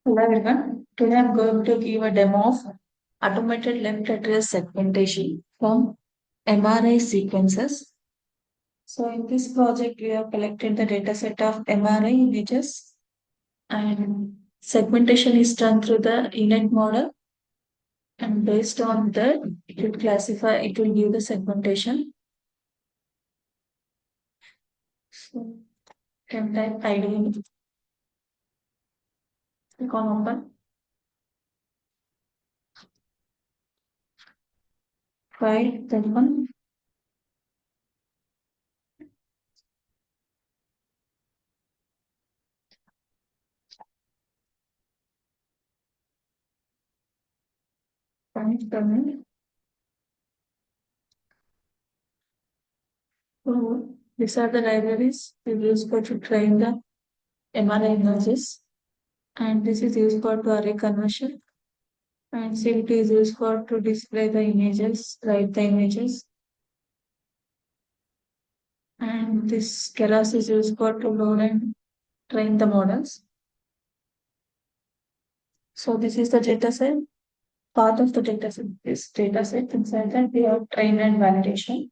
Hello everyone. Today I'm going to give a demo of automated left atrial segmentation from MRI sequences. So in this project, we have collected the dataset of MRI images and segmentation is done through the ENet model, and based on that, it will give the segmentation. So can type ID, click on open, file, that one, find terminal. So these are the libraries we use for to train the MRI images, and this is used for to array conversion, and CVT is used for to display the images, write the images, and this keras is used for to load and train the models. So this is the data set. Part of the data set is data set. Inside that we have train and validation.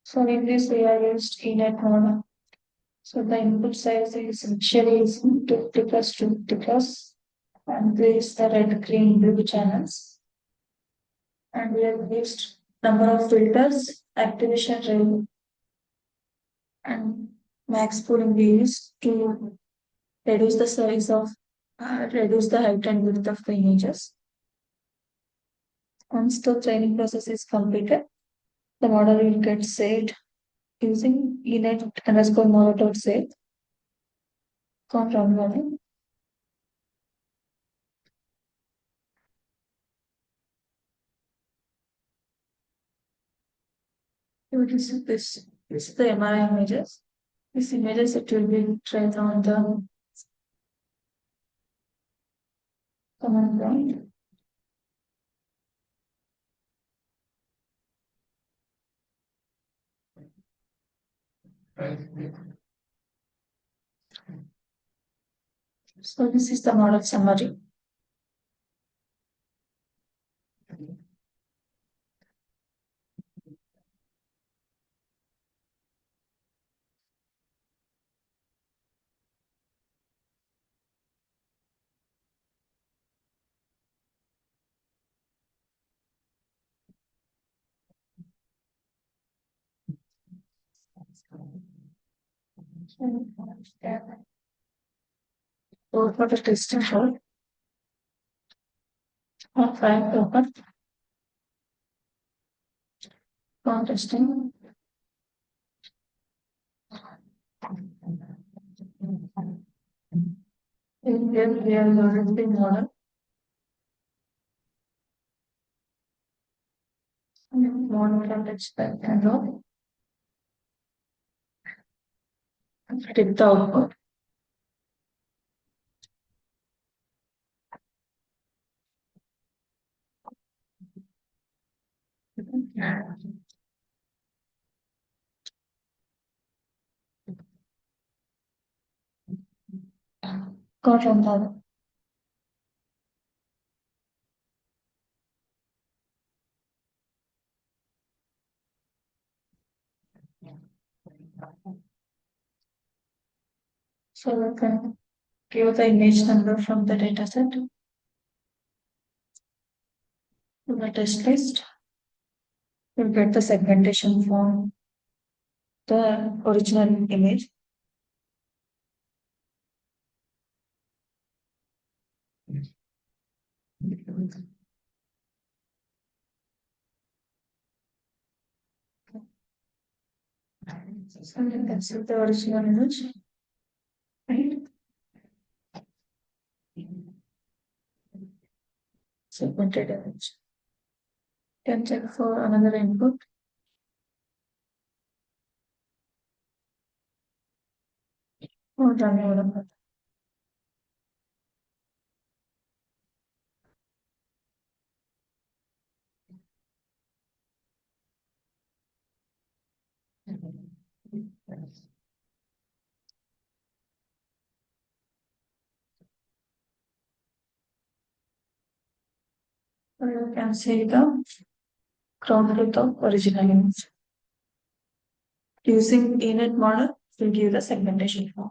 So in this we are used ENet model. So the input size is initially is 50 plus 50 plus, and this is the red, green, blue channels. And we have used number of filters, activation rate, and max pooling we used to reduce the size of, reduce the height and width of the images. Once the training process is completed, the model will get saved using enet underscore model.save. Con run model. This is the MRI images. These images it will be trained on the command prompt. So this is the model summary. So for the testing for file open for testing. In here we have loaded the model. Model can expect and row. Predict the output. Got on the so we can give the image number from the dataset to the test list. We'll get the segmentation from the original image. So you can see the original image, right? Segmented image. Can check for another input. Or run model. Or you can say the ground truth of original image. Using ENet model will give the segmentation form.